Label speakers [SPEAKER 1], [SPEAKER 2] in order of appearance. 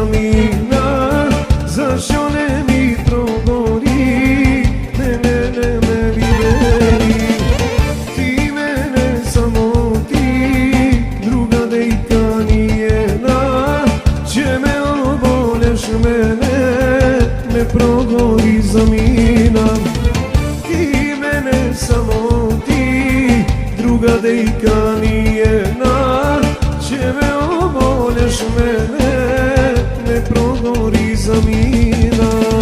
[SPEAKER 1] zamina, zašto ne mi progori, ne viveri. Ti mene, samo ti, druga dejka nijena, če me oboleš mene, ne progori zamina. Ti mene, samo ti, druga dejka nijena, če me oboleš mene, ne progori zamina.